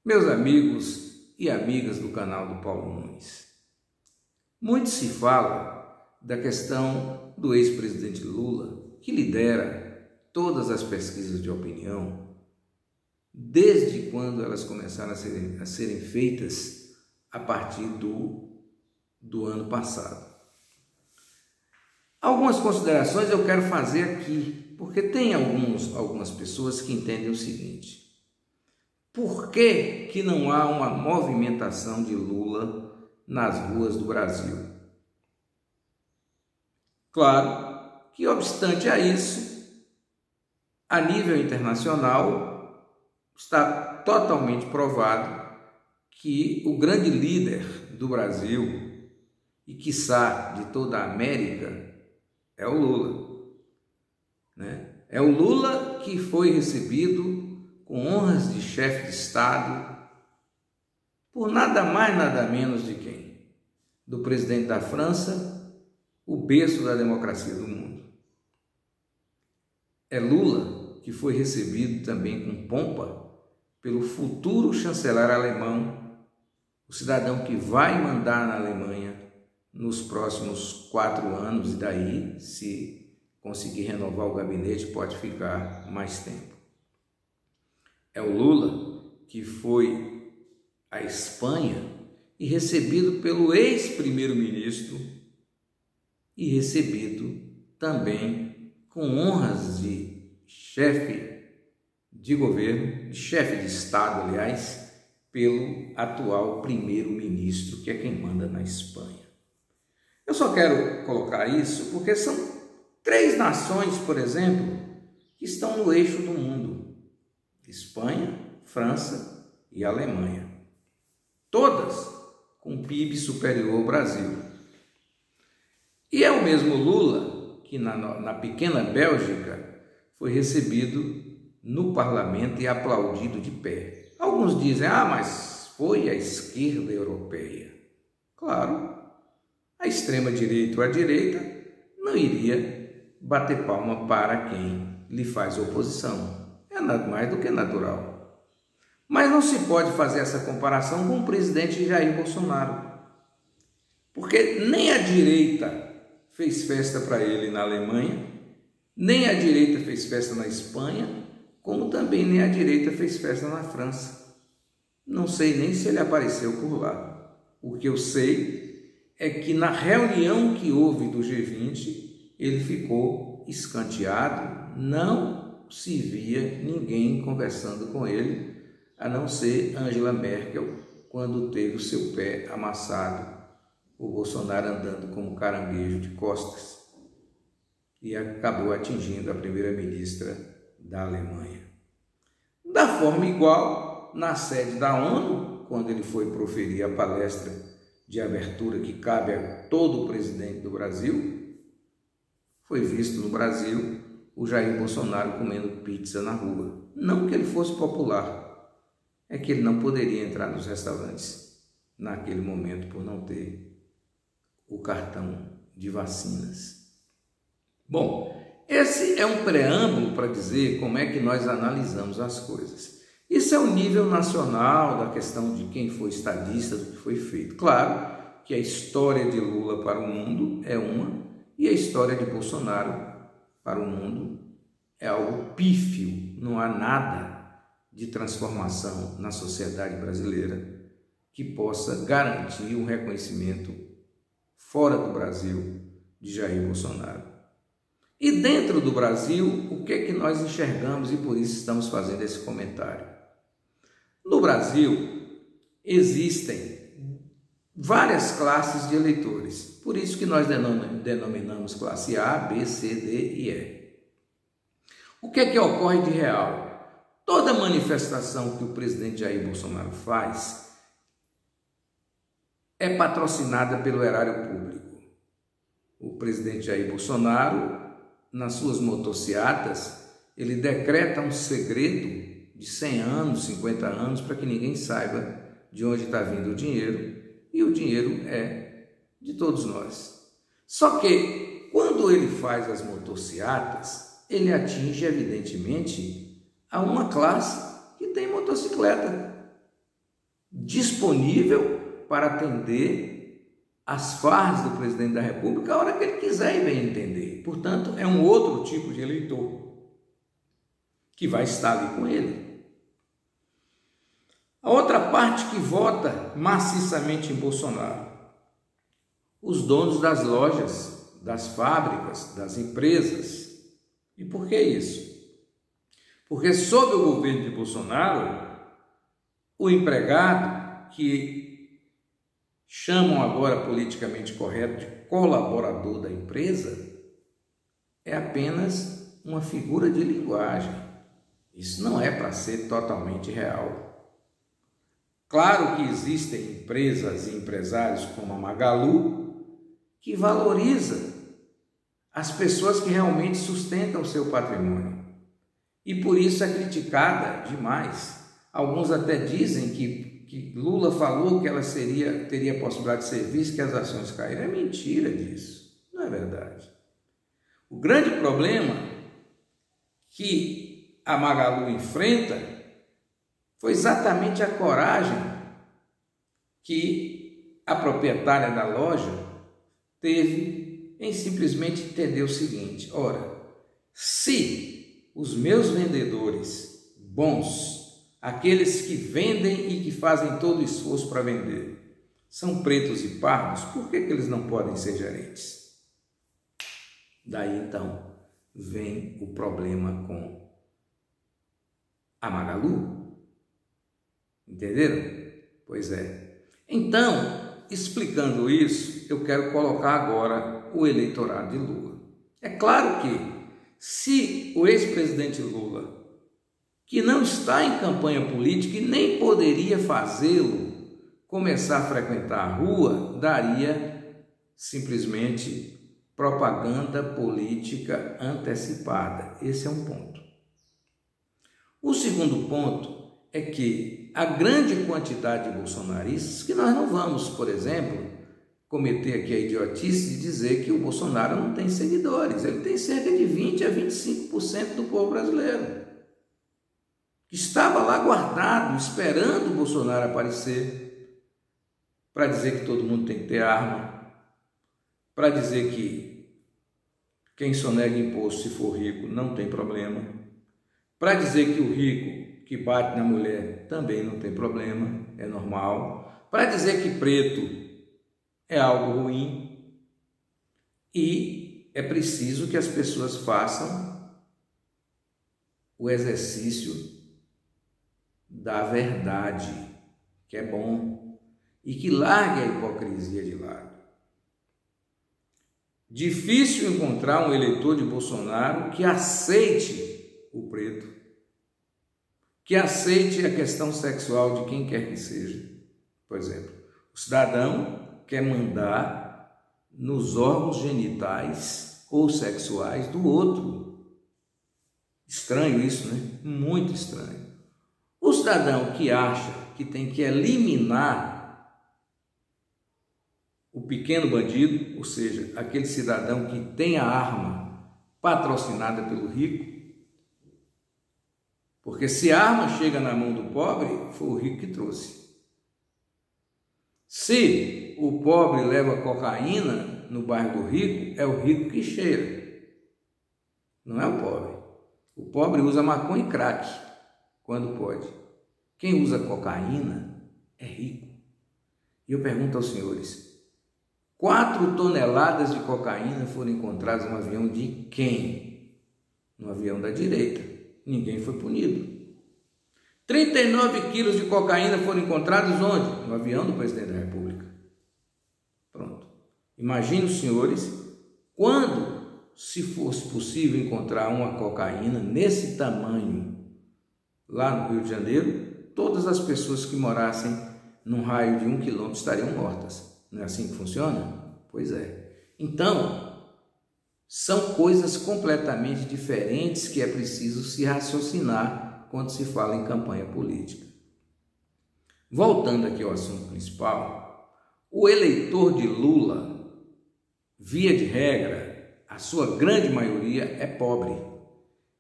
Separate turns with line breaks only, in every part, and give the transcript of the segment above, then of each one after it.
Meus amigos e amigas do canal do Paulo Nunes, muito se fala da questão do ex-presidente Lula, que lidera todas as pesquisas de opinião, desde quando elas começaram a serem feitas a partir do ano passado. Algumas considerações eu quero fazer aqui, porque tem algumas pessoas que entendem o seguinte: por que não há uma movimentação de Lula nas ruas do Brasil? Claro que, obstante a isso, a nível internacional, está totalmente provado que o grande líder do Brasil e, quiçá, de toda a América, é o Lula, né? É o Lula que foi recebido com honras de chefe de Estado por nada mais, nada menos de quem? Do presidente da França, o berço da democracia do mundo. É Lula que foi recebido também com pompa pelo futuro chanceler alemão, o cidadão que vai mandar na Alemanha nos próximos 4 anos, e daí, se conseguir renovar o gabinete, pode ficar mais tempo. É o Lula que foi à Espanha e recebido pelo ex-primeiro-ministro e recebido também com honras de chefe de governo, de chefe de Estado, aliás, pelo atual primeiro-ministro, que é quem manda na Espanha. Eu só quero colocar isso porque são 3 nações, por exemplo, que estão no eixo do mundo: Espanha, França e Alemanha. Todas com PIB superior ao Brasil. E é o mesmo Lula que na pequena Bélgica foi recebido no parlamento e aplaudido de pé. Alguns dizem, mas foi a esquerda europeia. Claro, a extrema-direita ou a direita não iria bater palma para quem lhe faz oposição. É nada mais do que natural. Mas não se pode fazer essa comparação com o presidente Jair Bolsonaro, porque nem a direita fez festa para ele na Alemanha, nem a direita fez festa na Espanha, como também nem a direita fez festa na França. Não sei nem se ele apareceu por lá. O que eu sei é que na reunião que houve do G20, ele ficou escanteado, não se via ninguém conversando com ele, a não ser Angela Merkel, quando teve o seu pé amassado, o Bolsonaro andando como caranguejo de costas, e acabou atingindo a primeira-ministra da Alemanha. Da forma igual, na sede da ONU, quando ele foi proferir a palestra de abertura que cabe a todo o presidente do Brasil, foi visto no Brasil o Jair Bolsonaro comendo pizza na rua. Não que ele fosse popular, é que ele não poderia entrar nos restaurantes naquele momento por não ter o cartão de vacinas. Bom, esse é um preâmbulo para dizer como é que nós analisamos as coisas. Isso é o nível nacional da questão de quem foi estadista, do que foi feito. Claro que a história de Lula para o mundo é uma, e a história de Bolsonaro para o mundo é algo pífio. Não há nada de transformação na sociedade brasileira que possa garantir um reconhecimento fora do Brasil de Jair Bolsonaro. E dentro do Brasil, o que é que nós enxergamos, e por isso estamos fazendo esse comentário? No Brasil, existem várias classes de eleitores, por isso que nós denominamos classe A, B, C, D e E. O que é que ocorre de real? Toda manifestação que o presidente Jair Bolsonaro faz é patrocinada pelo erário público. O presidente Jair Bolsonaro, nas suas motociatas, ele decreta um segredo de 100 anos, 50 anos, para que ninguém saiba de onde está vindo o dinheiro, e o dinheiro é de todos nós. Só que, quando ele faz as motociatas, ele atinge, evidentemente, a uma classe que tem motocicleta. disponível para atender às farras do presidente da República a hora que ele quiser e bem entender. Portanto, é um outro tipo de eleitor que vai estar ali com ele. A outra parte que vota maciçamente em Bolsonaro, os donos das lojas, das fábricas, das empresas. E por que isso? Porque sob o governo de Bolsonaro, o empregado, que chamam agora politicamente correto de colaborador da empresa, é apenas uma figura de linguagem. Isso não é para ser totalmente real. Claro que existem empresas e empresários como a Magalu que valoriza as pessoas que realmente sustentam o seu patrimônio. E por isso é criticada demais. Alguns até dizem que Lula falou que ela teria a possibilidade de ser vice, que as ações caíram. É mentira disso, não é verdade. O grande problema que a Magalu enfrenta foi exatamente a coragem que a proprietária da loja teve em simplesmente entender o seguinte: ora, se os meus vendedores bons, aqueles que vendem e que fazem todo o esforço para vender, são pretos e pardos, por que eles não podem ser gerentes? Daí então vem o problema com a Magalu. Entenderam? Pois é. Então, explicando isso, eu quero colocar agora o eleitorado de Lula. É claro que se o ex-presidente Lula, que não está em campanha política e nem poderia fazê-lo, começar a frequentar a rua, daria simplesmente propaganda política antecipada. Esse é um ponto. O segundo ponto é que a grande quantidade de bolsonaristas, que nós não vamos, por exemplo, cometer aqui a idiotice de dizer que o Bolsonaro não tem seguidores. Ele tem cerca de 20% a 25% do povo brasileiro, que estava lá guardado, esperando o Bolsonaro aparecer, para dizer que todo mundo tem que ter arma, para dizer que quem sonega imposto, se for rico, não tem problema, para dizer que o rico que bate na mulher também não tem problema, é normal, para dizer que preto é algo ruim, e é preciso que as pessoas façam o exercício da verdade, que é bom, e que largue a hipocrisia de lado. Difícil encontrar um eleitor de Bolsonaro que aceite o preto, que aceite a questão sexual de quem quer que seja. Por exemplo, o cidadão quer mandar nos órgãos genitais ou sexuais do outro. Estranho isso, né? Muito estranho. O cidadão que acha que tem que eliminar o pequeno bandido, ou seja, aquele cidadão que tem a arma patrocinada pelo rico, porque se a arma chega na mão do pobre, foi o rico que trouxe. Se o pobre leva cocaína no bairro do rico, é o rico que cheira, não é o pobre. O pobre usa maconha e crack quando pode. Quem usa cocaína é rico. E eu pergunto aos senhores, 4 toneladas de cocaína foram encontradas no avião de quem? No avião da direita. Ninguém foi punido. 39 quilos de cocaína foram encontrados onde? No avião do presidente da República. Pronto. Imagine os senhores, quando, se fosse possível encontrar uma cocaína nesse tamanho lá no Rio de Janeiro, todas as pessoas que morassem num raio de 1 quilômetro estariam mortas. Não é assim que funciona? Pois é. Então, são coisas completamente diferentes que é preciso se raciocinar quando se fala em campanha política. Voltando aqui ao assunto principal, o eleitor de Lula, via de regra, a sua grande maioria é pobre,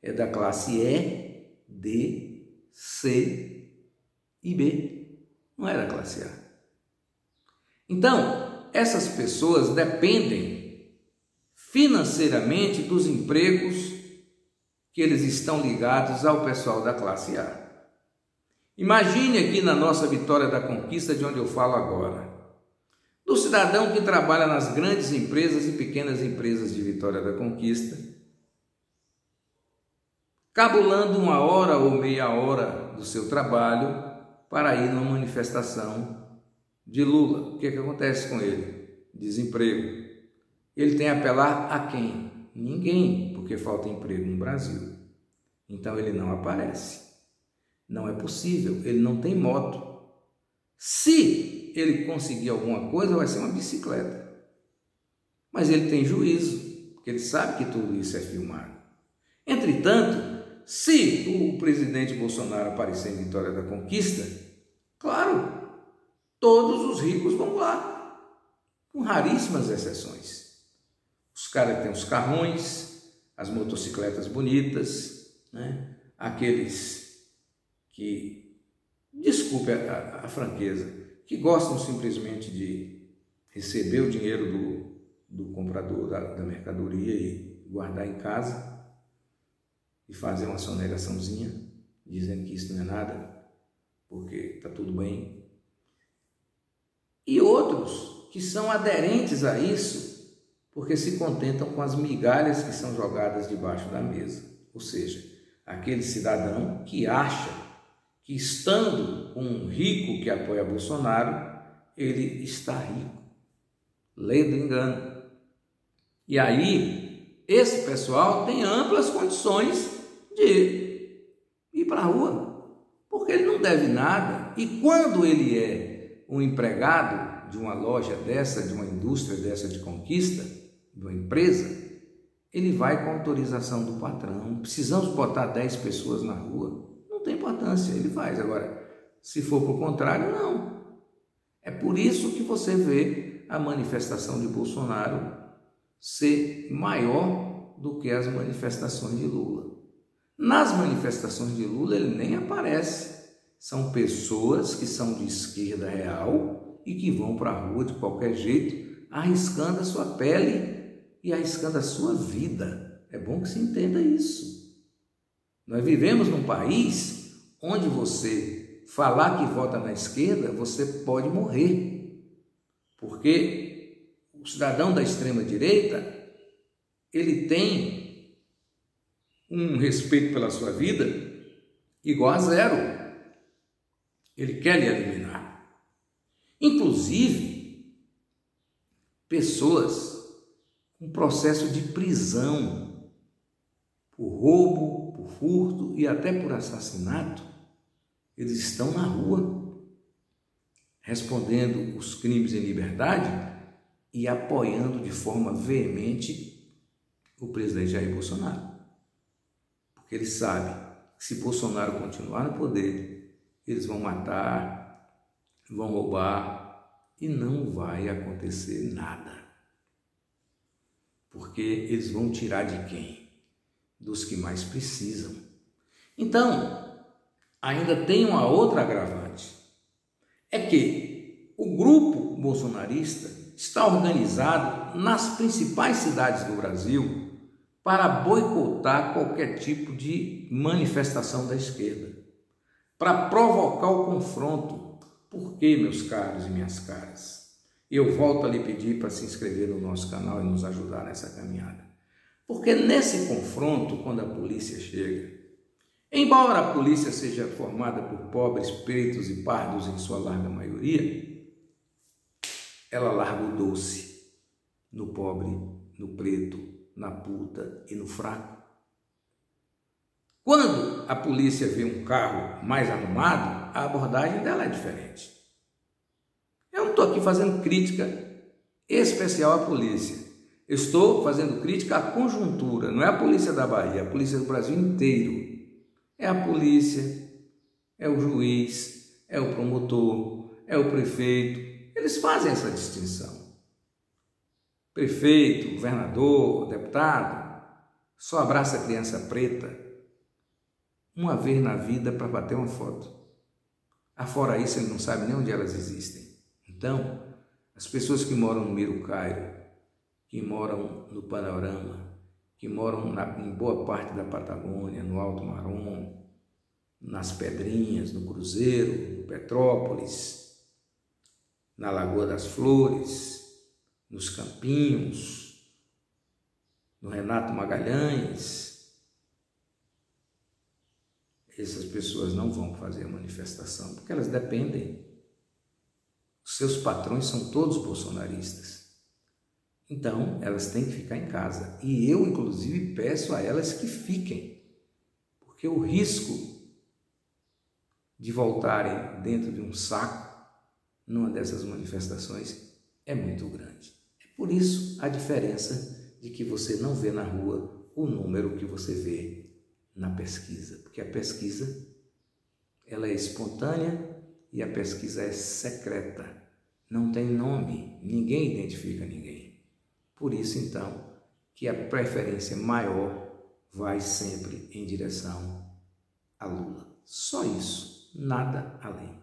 é da classe E, D, C e B. não é da classe A. Então, essas pessoas dependem financeiramente dos empregos que eles estão ligados ao pessoal da classe A. Imagine aqui na nossa Vitória da Conquista, de onde eu falo agora, do cidadão que trabalha nas grandes empresas e pequenas empresas de Vitória da Conquista, cabulando 1 hora ou meia hora do seu trabalho para ir numa manifestação de Lula. O que acontece com ele? Desemprego. Ele tem a apelar a quem? Ninguém, porque falta emprego no Brasil. Então ele não aparece. Não é possível, ele não tem moto. Se ele conseguir alguma coisa, vai ser uma bicicleta. Mas ele tem juízo, porque ele sabe que tudo isso é filmado. Entretanto, se o presidente Bolsonaro aparecer em Vitória da Conquista, claro, todos os ricos vão lá, com raríssimas exceções. Os caras que têm os carrões, as motocicletas bonitas, né? Aqueles que, desculpe a franqueza, que gostam simplesmente de receber o dinheiro do comprador da mercadoria e guardar em casa e fazer uma sonegaçãozinha, dizendo que isso não é nada, porque está tudo bem. E outros que são aderentes a isso, porque se contentam com as migalhas que são jogadas debaixo da mesa. Ou seja, aquele cidadão que acha que, estando com um rico que apoia Bolsonaro, ele está rico. Lei do engano. E aí, esse pessoal tem amplas condições de ir para a rua, porque ele não deve nada. E quando ele é um empregado de uma loja dessa, de uma indústria dessa de conquista, de uma empresa, ele vai com autorização do patrão. Precisamos botar 10 pessoas na rua? Não tem importância, ele faz. Agora, se for para o contrário, não. É por isso que você vê a manifestação de Bolsonaro ser maior do que as manifestações de Lula. Nas manifestações de Lula ele nem aparece. São pessoas que são de esquerda real e que vão para a rua de qualquer jeito, arriscando a sua pele e arriscando a sua vida. É bom que se entenda isso. Nós vivemos num país onde você falar que vota na esquerda, você pode morrer. Porque o cidadão da extrema-direita, ele tem um respeito pela sua vida igual a zero. Ele quer lhe eliminar. Inclusive, pessoas com processo de prisão por roubo, por furto e até por assassinato, eles estão na rua, respondendo os crimes em liberdade e apoiando de forma veemente o presidente Jair Bolsonaro. Porque eles sabem que se Bolsonaro continuar no poder, eles vão matar, vão roubar e não vai acontecer nada. Porque eles vão tirar de quem? Dos que mais precisam. Então, ainda tem uma outra agravante. É que o grupo bolsonarista está organizado nas principais cidades do Brasil para boicotar qualquer tipo de manifestação da esquerda, para provocar o confronto. Por quê, meus caros e minhas caras? Eu volto a lhe pedir para se inscrever no nosso canal e nos ajudar nessa caminhada. Porque nesse confronto, quando a polícia chega, embora a polícia seja formada por pobres, pretos e pardos em sua larga maioria, ela larga o doce no pobre, no preto, na puta e no fraco. Quando a polícia vê um carro mais arrumado, a abordagem dela é diferente. Eu não estou aqui fazendo crítica especial à polícia. Eu estou fazendo crítica à conjuntura. Não é a polícia da Bahia, é a polícia do Brasil inteiro. É a polícia, é o juiz, é o promotor, é o prefeito. Eles fazem essa distinção. Prefeito, governador, deputado, só abraça a criança preta uma vez na vida para bater uma foto. Afora isso, ele não sabe nem onde elas existem. Então, as pessoas que moram no Miro Cairo, que moram no Panorama, que moram em boa parte da Patagônia, no Alto Marom, nas Pedrinhas, no Cruzeiro, no Petrópolis, na Lagoa das Flores, nos Campinhos, no Renato Magalhães, essas pessoas não vão fazer a manifestação, porque elas dependem. Os seus patrões são todos bolsonaristas. Então, elas têm que ficar em casa. E eu, inclusive, peço a elas que fiquem, porque o risco de voltarem dentro de um saco numa dessas manifestações é muito grande. É por isso a diferença de que você não vê na rua o número que você vê na pesquisa, porque a pesquisa ela é espontânea e a pesquisa é secreta, não tem nome, ninguém identifica ninguém. Por isso, então, que a preferência maior vai sempre em direção a Lula. Só isso, nada além.